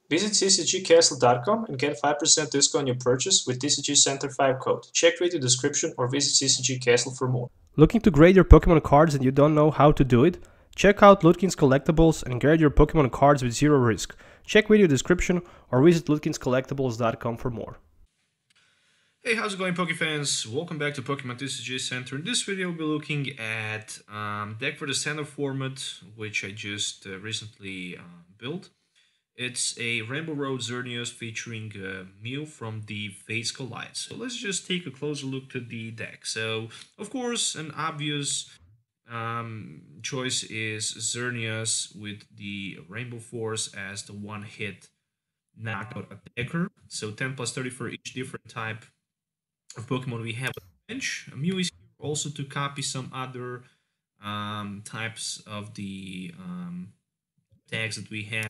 Visit TCGCastle.com and get 5% discount on your purchase with TCG Center 5 code. Check video description or visit TCG Castle for more. Looking to grade your Pokemon cards and you don't know how to do it? Check out Ludkins Collectables and grade your Pokemon cards with zero risk. Check video description or visit ludkinscollectables.com for more. Hey, how's it going, Pokefans? Welcome back to Pokemon TCG Center. In this video, we'll be looking at deck for the standard format, which I just recently built. It's a Rainbow Road Xerneas featuring Mew from the Fates Collide. So let's just take a closer look to the deck. So, of course, an obvious choice is Xerneas with the Rainbow Force as the one-hit knockout attacker. So 10 plus 30 for each different type of Pokemon we have on the bench. Mew is here also to copy some other types of the tags that we have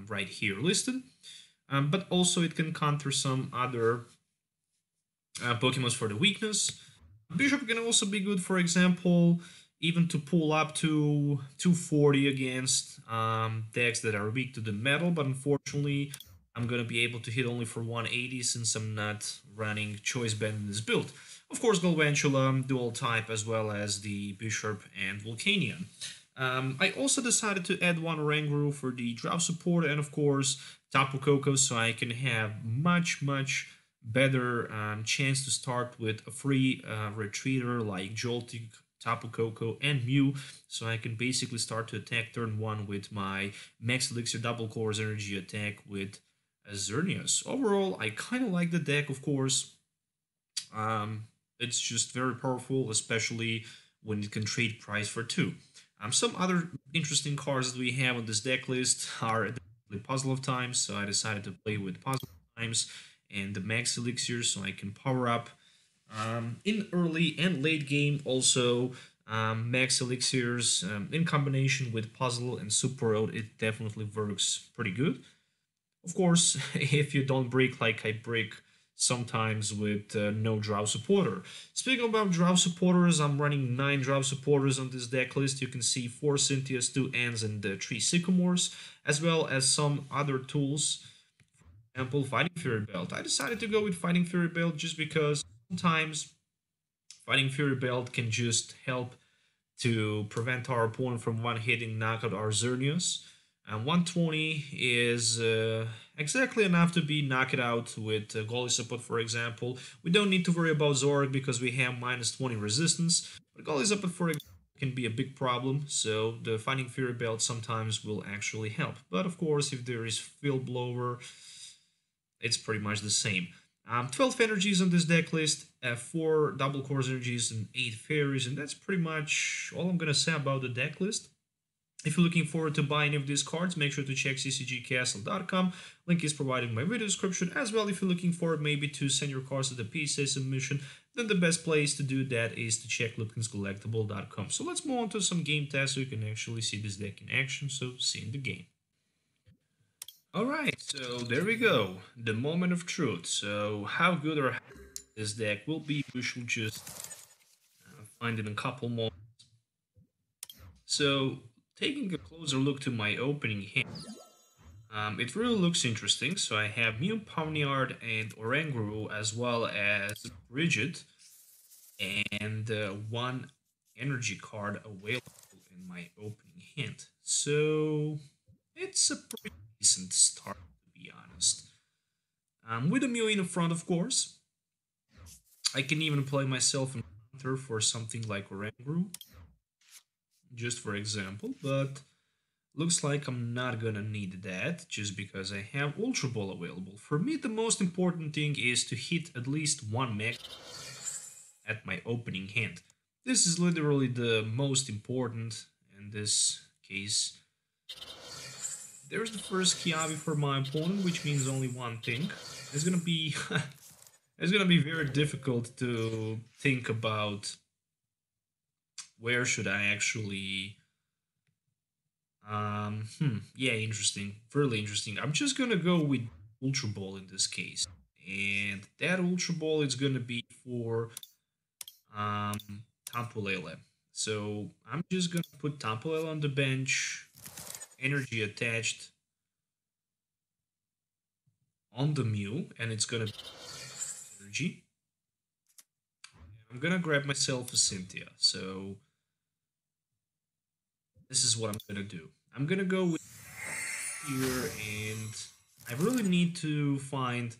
right here listed, but also it can counter some other Pokemons for the weakness. Bishop can also be good, for example, even to pull up to 240 against decks that are weak to the metal, but unfortunately I'm going to be able to hit only for 180 since I'm not running Choice Band in this build. Of course, Galvantula, Dual Type, as well as the Bishop and Volcanion. I also decided to add one Oranguru for the drop support and of course Tapu Koko, so I can have much better chance to start with a free retreater like Joltik, Tapu Koko and Mew, so I can basically start to attack turn 1 with my Max Elixir Double Core's Energy attack with Xerneas. Overall, I kind of like the deck, of course. It's just very powerful, especially when it can trade price for 2. Some other interesting cards that we have on this deck list are the Puzzle of Times, so I decided to play with Puzzle of Times and the Max Elixir so I can power up in early and late game. Also, Max Elixirs in combination with Puzzle and Super Road, it definitely works pretty good. Of course, if you don't break like I break sometimes with no Drought Supporter. Speaking about Drought Supporters, I'm running 9 Drought Supporters on this deck list. You can see 4 Cynthias, 2 Ants, and 3 Sycamores, as well as some other tools. For example, Fighting Fury Belt. I decided to go with Fighting Fury Belt just because sometimes Fighting Fury Belt can just help to prevent our opponent from one-hitting knockout our Xerneas. 120 is exactly enough to be knocked out with Goalie Support, for example. We don't need to worry about Zorak because we have minus 20 resistance, but Goalie Support, for example, can be a big problem, so the Fighting Fury Belt sometimes will actually help. But of course, if there is Field Blower, it's pretty much the same. 12 energies on this deck list, 4 double course energies and 8 fairies, and that's pretty much all I'm gonna say about the deck list. If you're looking forward to buying any of these cards, make sure to check ccgcastle.com. Link is provided in my video description. As well, if you're looking forward maybe to send your cards to the PSA submission, then the best place to do that is to check ludkinscollectable.com. So let's move on to some game tests so you can actually see this deck in action. So see you in the game. Alright, so there we go. The moment of truth. So how good or how this deck will be, we shall just find in a couple moments. So taking a closer look to my opening hand, it really looks interesting. So I have Mew, Pawniard, and Oranguru, as well as Bridget, and 1 energy card available in my opening hand. So it's a pretty decent start, to be honest. With a Mew in the front, of course. I can even play myself in counter for something like Oranguru, just for example, but looks like I'm not gonna need that just because I have Ultra Ball available. For me, the most important thing is to hit at least 1 mech at my opening hand. This is literally the most important in this case. There's the first Kiavi for my opponent, which means only one thing. It's gonna be it's gonna be very difficult to think about where should I actually yeah, interesting, really interesting. I'm just gonna go with Ultra Ball in this case, and that Ultra Ball is gonna be for Tapu Lele. So I'm just gonna put Tapu Lele on the bench, energy attached, on the Mew, and it's gonna be energy. I'm gonna grab myself a Cynthia. So this is what I'm gonna do. I'm gonna go with here, and I really need to find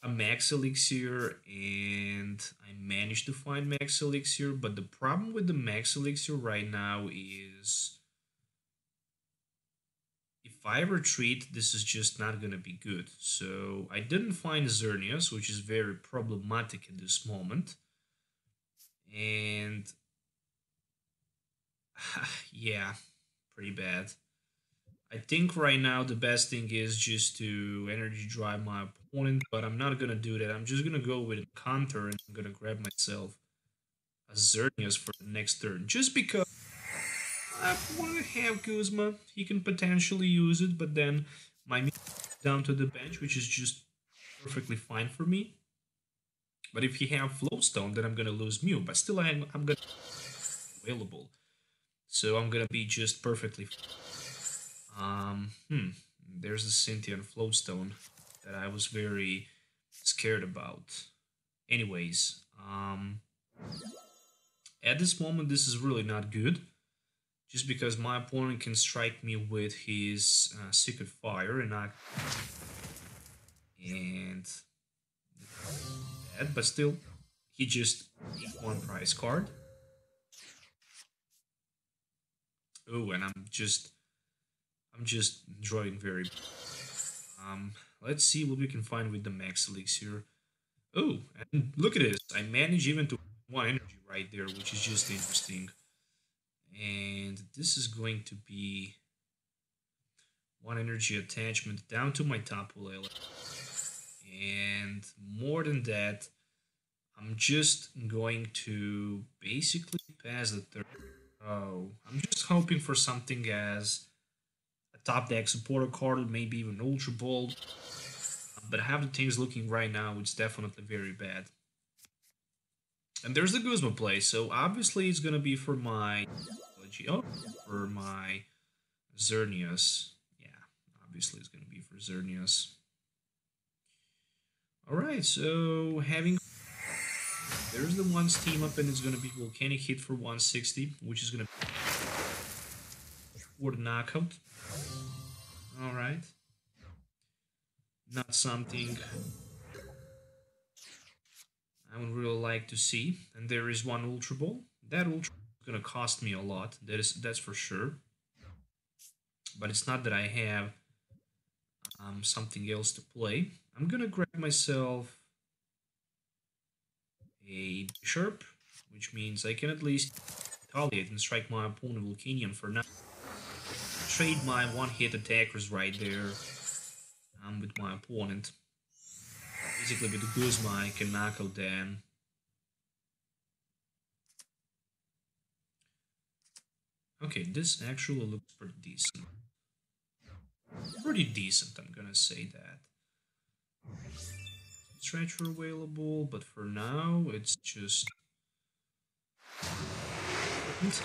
a max elixir, and I managed to find max elixir, but the problem with the max elixir right now is if I retreat, this is just not gonna be good. So I didn't find Xerneas, which is very problematic at this moment. And yeah, pretty bad. I think right now the best thing is just to energy drive my opponent, but I'm not gonna do that. I'm just gonna go with a counter, and I'm gonna grab myself a Xerneas for the next turn, just because I want to have Guzma. He can potentially use it, but then my Mew down to the bench, which is just perfectly fine for me. But if he have Flowstone, then I'm gonna lose Mew. But still, I'm gonna be available, so I'm gonna be just perfectly. There's the Cynthia and Flowstone that I was very scared about. Anyways, at this moment, this is really not good. Just because my opponent can strike me with his Secret Fire and not, and that, but still, he just needs one prize card. Oh, and I'm just drawing very. Let's see what we can find with the max elixir. Oh, and look at this! I managed even to one energy right there, which is just interesting. And this is going to be one energy attachment down to my Tapu Lele. And more than that, I'm just going to basically pass the third. Oh, I'm just hoping for something as a top deck supporter card, maybe even Ultra Ball. But how the things looking right now, it's definitely very bad. And there's the Guzma play, so obviously it's gonna be for my for my Xerneas. Yeah, obviously it's gonna be for Xerneas. Alright, so there's the ones team up, and it's gonna be Volcanic Hit for 160, which is gonna be for the knockout. Alright. Not something I would really like to see. And there is one Ultra Ball. That Ultra Ball is gonna cost me a lot. That's for sure. But it's not that I have something else to play. I'm gonna grab myself a Bishop, which means I can at least retaliate and strike my opponent Volcanion for now. Trade my one-hit attackers right there with my opponent. Basically, with the Guzma, I can knock out Dan. Okay, this actually looks pretty decent. Pretty decent, I'm gonna say that. Stretcher available, but for now, it's just...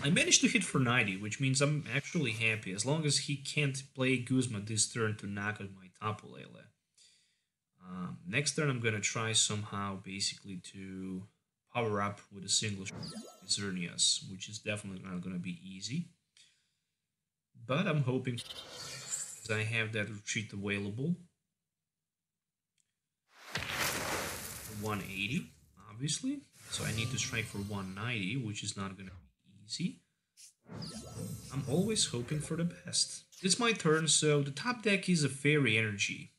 I managed to hit for 90, which means I'm actually happy, as long as he can't play Guzma this turn to knock out my Tapu Lele. Next turn, I'm gonna try somehow, basically, to power up with a single Xerneas, which is definitely not gonna be easy. But I'm hoping I have that retreat available. 180, obviously. So I need to strike for 190, which is not gonna be easy. I'm always hoping for the best. It's my turn, so the top deck is a Fairy Energy.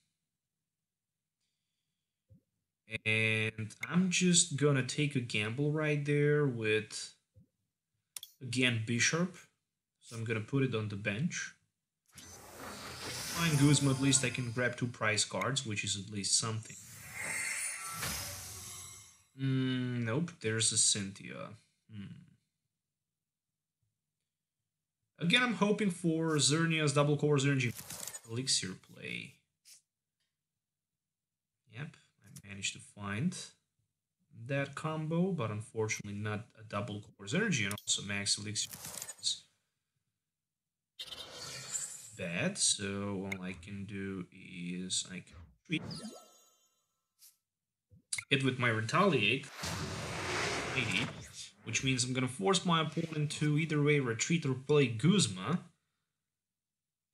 And I'm just gonna take a gamble right there with, again, Bishop. So I'm gonna put it on the bench. Fine Guzma, at least I can grab 2 prize cards, which is at least something. Nope, there's a Cynthia. Again, I'm hoping for Xerneas double core Energy Elixir play. Yep, I managed to find that combo, but unfortunately not a double core Energy and also max Elixir. bad. So all I can do is I can retreat. Hit with my retaliate, 80, which means I'm gonna force my opponent to either way retreat or play Guzma.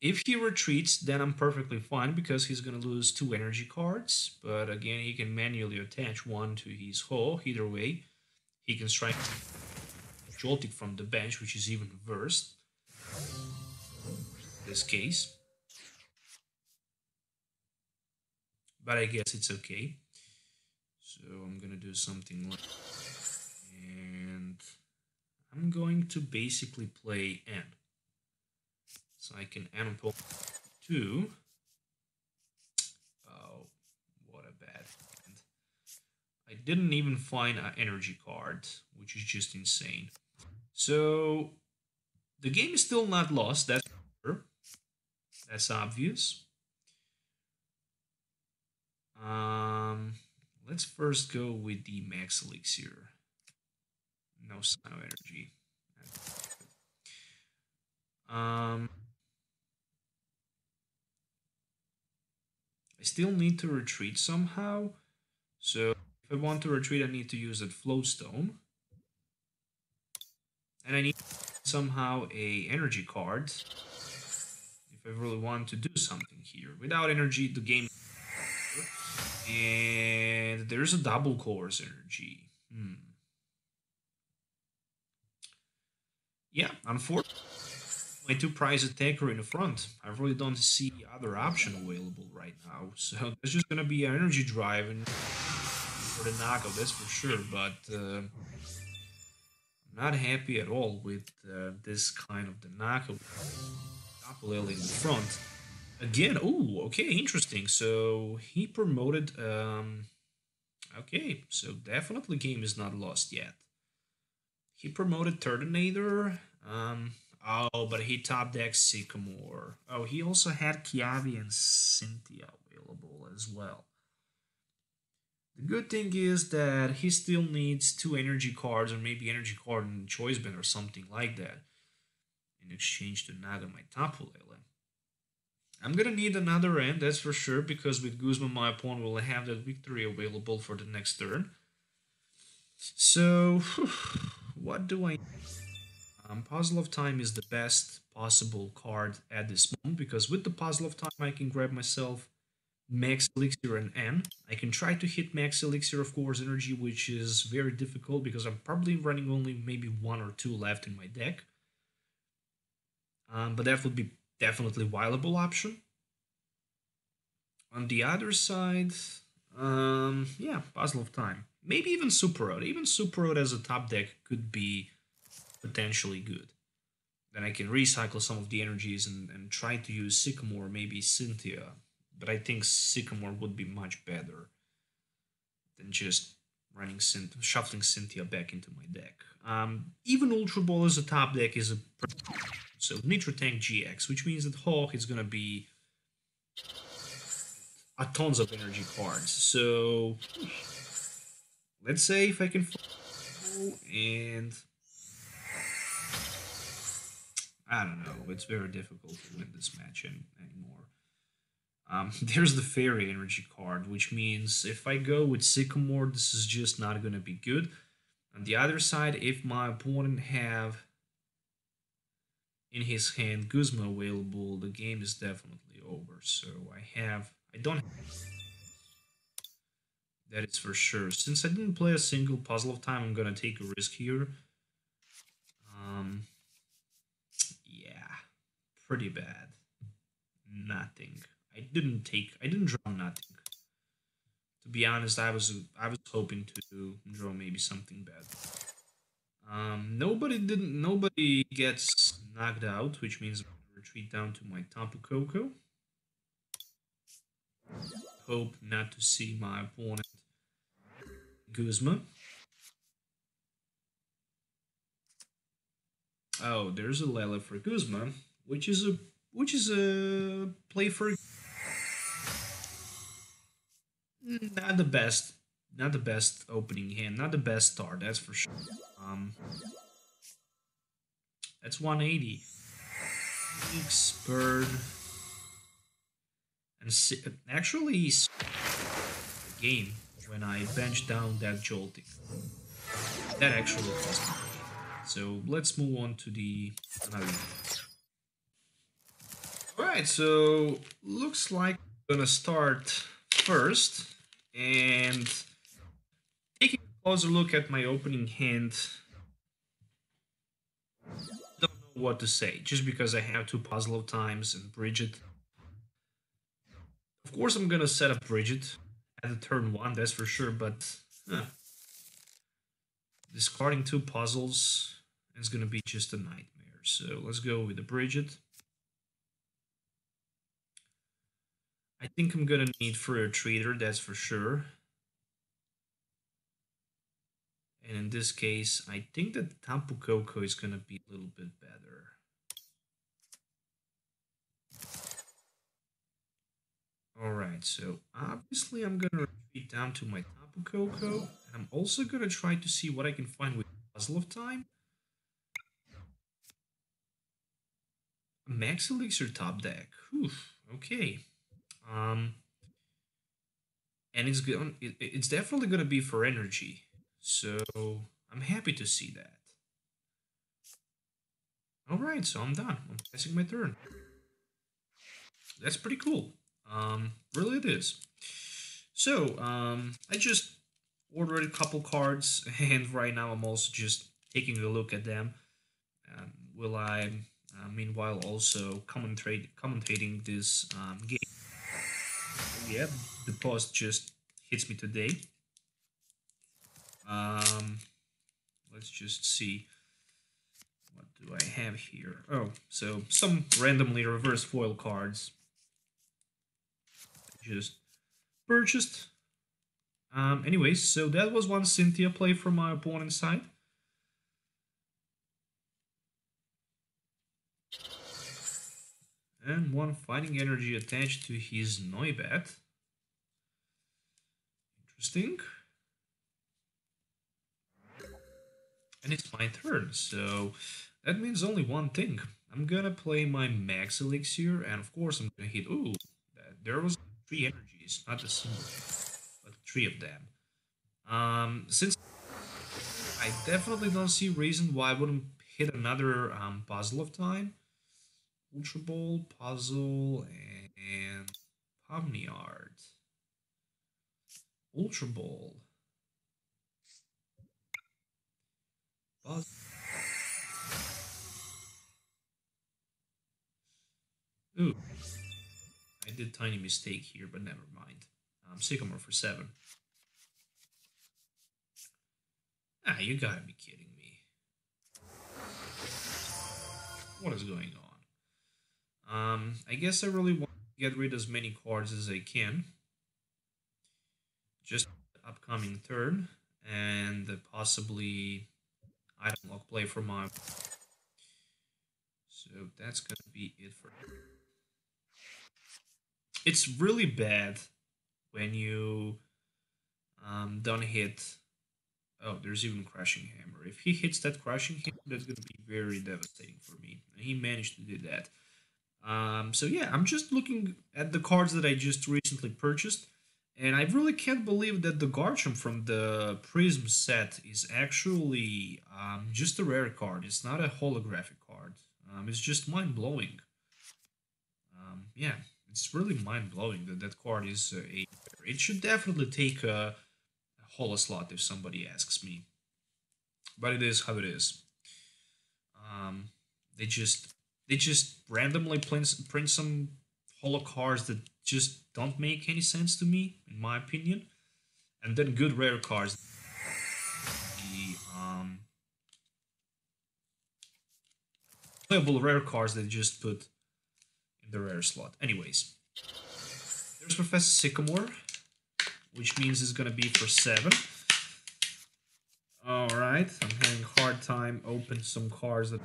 If he retreats, then I'm perfectly fine because he's gonna lose 2 energy cards. But again, he can manually attach 1 to his Ho. Either way, he can strike Joltik from the bench, which is even worse in this case. But I guess it's okay. So I'm gonna do something like, and I'm going to basically play N. So I can N pull 2. Oh, what a bad hand. I didn't even find an energy card, which is just insane. So the game is still not lost, that's for sure. That's obvious. Let's first go with the max elixir. No sign of energy. I still need to retreat somehow. So if I want to retreat, I need to use that Flowstone. And I need somehow a energy card if I really want to do something here. Without energy, the game... And there's a double cores energy. Yeah, unfortunately, my 2 prize attacker in the front. I really don't see other option available right now. So there's just gonna be an energy drive and for the knockout, that's for sure. But I'm not happy at all with this kind of the knockout. Tapalele in the front. Again, oh, okay, interesting. So he promoted, okay, so definitely game is not lost yet. He promoted Turtonator, oh, but he top decked Sycamore. Oh, he also had Kiavi and Cynthia available as well. The good thing is that he still needs 2 energy cards or maybe energy card and choice band or something like that in exchange to Naga my Tapulele. I'm gonna need another end, that's for sure, because with Guzma my opponent will have that victory available for the next turn. So, what do I... Puzzle of Time is the best possible card at this moment, because with the Puzzle of Time I can grab myself Max Elixir and N. I can try to hit Max Elixir, of course, energy, which is very difficult because I'm probably running only maybe 1 or 2 left in my deck. But that would be definitely a viable option. On the other side, yeah, Puzzle of Time. Maybe even Super Road. Even Super Road as a top deck could be potentially good. Then I can recycle some of the energies and try to use Sycamore, maybe Cynthia. But I think Sycamore would be much better than just running shuffling Cynthia back into my deck. Even Ultra Ball as a top deck is a... So Nitro Tank GX, which means that Hawk is gonna be a tons of energy cards. So let's say if I can and I don't know, it's very difficult to win this match anymore. There's the Fairy energy card, which means if I go with Sycamore, this is just not gonna be good. On the other side, if my opponent have in his hand Guzma available, the game is definitely over. So I don't have, that is for sure. Since I didn't play a single Puzzle of Time, I'm gonna take a risk here. Yeah, pretty bad. Nothing. I didn't draw nothing. To be honest, I was hoping to draw maybe something bad. Nobody gets knocked out, which means I'm gonna retreat down to my Tapu Koko. Hope not to see my opponent Guzma. Oh, there's a Lele for Guzma, which is a play for not the best opening hand, not the best start, that's for sure. That's 180. Peaks, burn, and actually the game when I benched down that jolting. That actually cost me. So let's move on to the another game. Alright, so looks like I'm gonna start first and taking a closer look at my opening hand. Don't know what to say, just because I have two puzzle of times and Bridget. Of course I'm gonna set up Bridget at the turn 1, that's for sure, but discarding two puzzles is gonna be just a nightmare. So let's go with the Bridget. I think I'm gonna need for a trader, that's for sure. And in this case, I think that Tapu Koko is gonna be a little bit better. Alright, so obviously I'm gonna retreat down to my Tapu Koko, and I'm also gonna try to see what I can find with Puzzle of Time. A Max Elixir top deck. Whew, okay. And it's definitely gonna be for energy. So I'm happy to see that. Alright, so I'm done. I'm passing my turn. That's pretty cool. Really it is. So, I just ordered a couple cards, and right now I'm also just taking a look at them. Will I, meanwhile, also commentating this game? Yeah, the post just hits me today. Let's just see. What do I have here? Oh, so some randomly reverse foil cards. Just purchased. Anyways, so that was one Cynthia play from my opponent's side. And one Fighting Energy attached to his Noibat. Interesting. And it's my turn, so that means only one thing. I'm gonna play my Max Elixir, and of course I'm gonna hit... Ooh, there was 3 energies, not a single, but 3 of them. Since I definitely don't see reason why I wouldn't hit another Puzzle of Time. Ultra Ball, Puzzle, and Pomniard. Ultra Ball. Puzzle. Ooh. I did tiny mistake here, but never mind. Sycamore for 7. Ah, you gotta be kidding me. What is going on? I guess I really want to get rid of as many cards as I can. Just the upcoming turn, and possibly item lock play for my... So that's gonna be it for... It's really bad when you don't hit... Oh, there's even Crashing Hammer. If he hits that Crashing Hammer, that's going to be very devastating for me. And he managed to do that. So yeah, I'm just looking at the cards that I just recently purchased. And I really can't believe that the Garchomp from the Prism set is actually just a rare card. It's not a holographic card. It's just mind-blowing. Yeah, it's really mind-blowing that that card is a... It should definitely take a holo slot if somebody asks me, but it is how it is. They just randomly print some holo cards that just don't make any sense to me, in my opinion, and then good rare cards. The playable rare cards they just put in the rare slot. Anyways, there's Professor Sycamore, which means it's gonna be for 7. Alright, I'm having a hard time opening some cards that...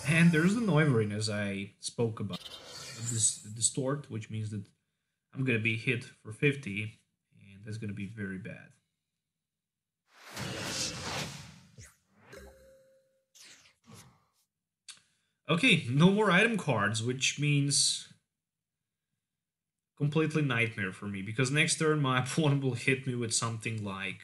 And there's the Noivern, as I spoke about. This Distort, which means that I'm gonna be hit for 50, and that's gonna be very bad. Okay, no more item cards, which means completely nightmare for me, because next turn my opponent will hit me with something like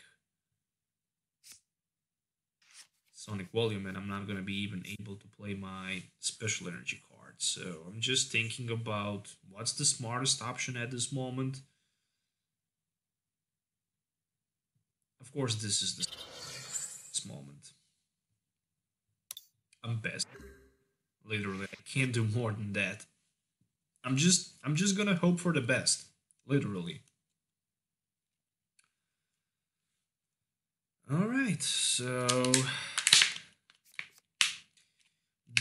Sonic Volume, and I'm not going to be even able to play my special energy card. So I'm just thinking about what's the smartest option at this moment. Of course, this is this moment. I'm best. Literally, I can't do more than that. I'm just gonna hope for the best. Literally. Alright, so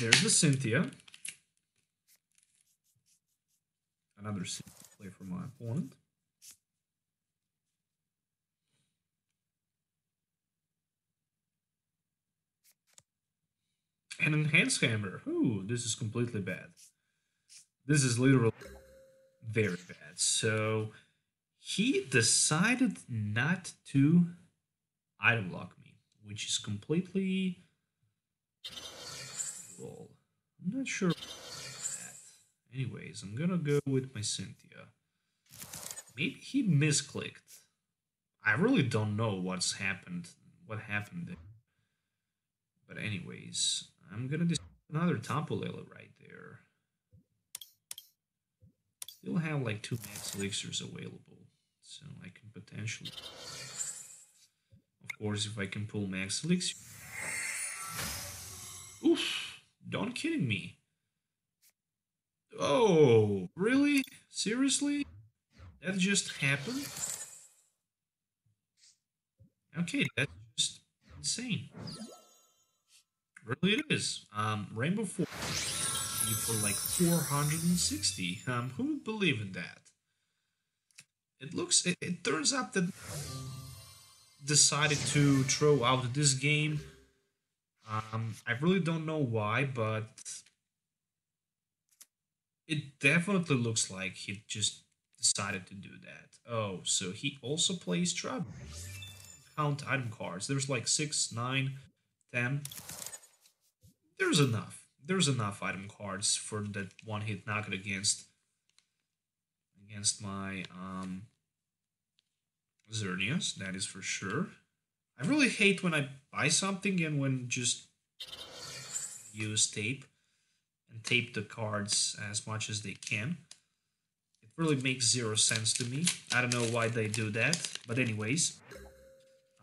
there's the Cynthia. Another Cynthia play for my opponent. An Enhanced Hammer. Ooh, this is completely bad. This is literally very bad. So he decided not to item lock me, which is completely cool. I'm not sure about that. Anyways, I'm gonna go with my Cynthia. Maybe he misclicked. I really don't know what happened there. But anyways, I'm gonna discard another Tapu Lele right there. Still have like 2 max elixirs available, so I can potentially, of course, if I can pull max elixir. Oof! Don't kidding me. Oh, really? Seriously? That just happened? Okay, that's just insane. Really, it is. Rainbow 4 for like 460. Who would believe in that? It turns out that decided to throw out this game. I really don't know why, but it definitely looks like he just decided to do that. Oh, so he also plays Trap. Count item cards. There's like 6, 9, 10. There's enough. There's enough item cards for that one hit knockout against my Xerneas, that is for sure. I really hate when I buy something and when just use tape and tape the cards as much as they can. It really makes 0 sense to me. I don't know why they do that, but anyways.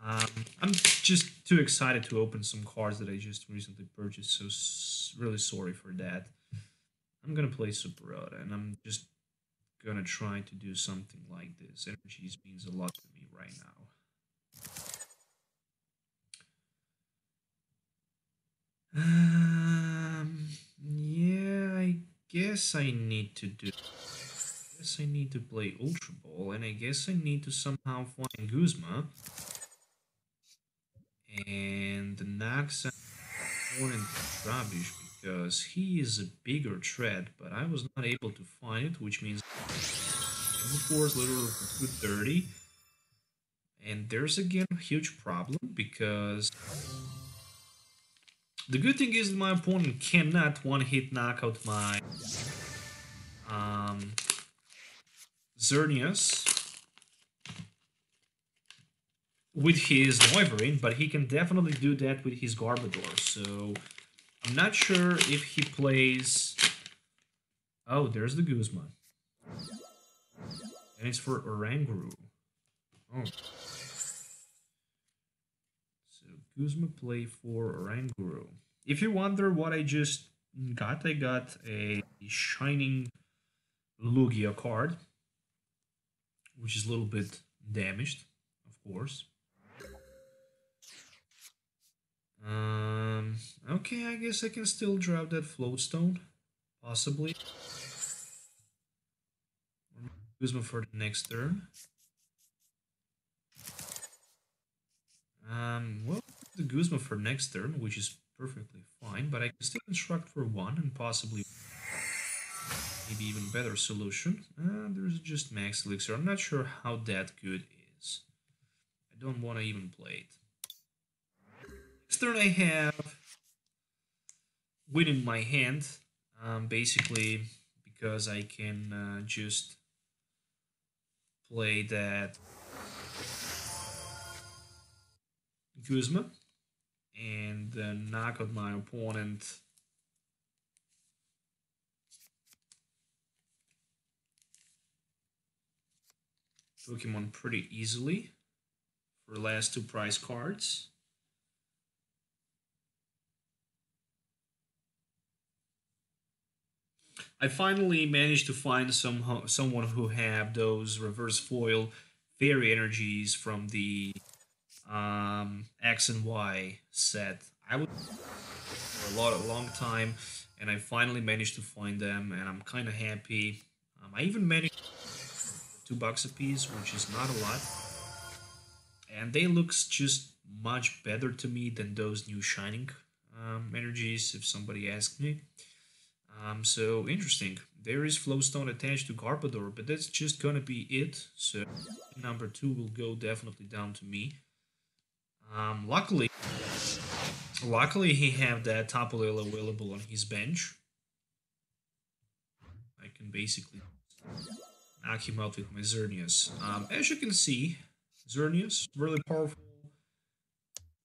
I'm just too excited to open some cards that I just recently purchased, so really sorry for that. I'm gonna play Super Rota, and I'm just gonna try to do something like this. Energies means a lot to me right now. Yeah, I guess I need to do. I guess I need to play Ultra Ball, and I guess I need to somehow find Guzma. And knock some opponent rubbish because he is a bigger threat, but I was not able to find it, which means Rainbow 4 is literally for 230. And there's again a huge problem because the good thing is that my opponent cannot one-hit knockout my Xerneas with his Noivern, but he can definitely do that with his Garbodor. So I'm not sure if he plays. Oh, there's the Guzma. And it's for Oranguru. Oh. So Guzma play for Oranguru. If you wonder what I just got, I got a Shining Lugia card, which is a little bit damaged, of course. Okay, I guess I can still drop that Floatstone, possibly. Guzma for the next turn. Well, the Guzma for next turn, which is perfectly fine, but I can still construct for 1 and possibly maybe even better solution. There's just Max Elixir. I'm not sure how that good is. I don't want to even play it. Next turn I have win in my hand, basically because I can just play that Guzma and then knock out my opponent. Pokemon pretty easily for the last 2 prize cards. I finally managed to find someone who have those reverse foil fairy energies from the X and Y set. I was for a long time, and I finally managed to find them, and I'm kind of happy. I even managed $2 a piece, which is not a lot, and they looks just much better to me than those new shining energies, if somebody asks me. So interesting. There is Flowstone attached to Garbodor, but that's just gonna be it. So number 2 will go definitely down to me. Luckily he have that Tapu Lele available on his bench. I can basically knock him out with my Xerneas. As you can see, Xerneas, really powerful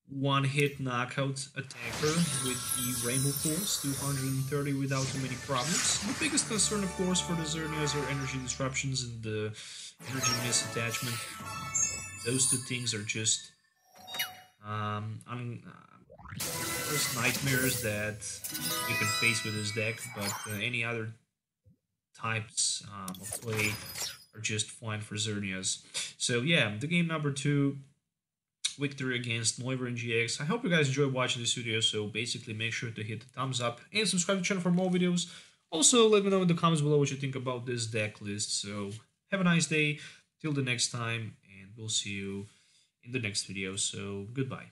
one-hit knockout attacker with the Rainbow Force, 230 without too many problems. The biggest concern, of course, for the Xerneas are energy disruptions and the energy misattachment. Those 2 things are just first nightmares that you can face with this deck, but any other types of play are just fine for Xerneas. So yeah, the game number 2, victory against Noivern GX. I hope you guys enjoyed watching this video, so basically make sure to hit the thumbs up and subscribe to the channel for more videos. Also, let me know in the comments below what you think about this deck list. So have a nice day, till the next time, and we'll see you in the next video. So goodbye.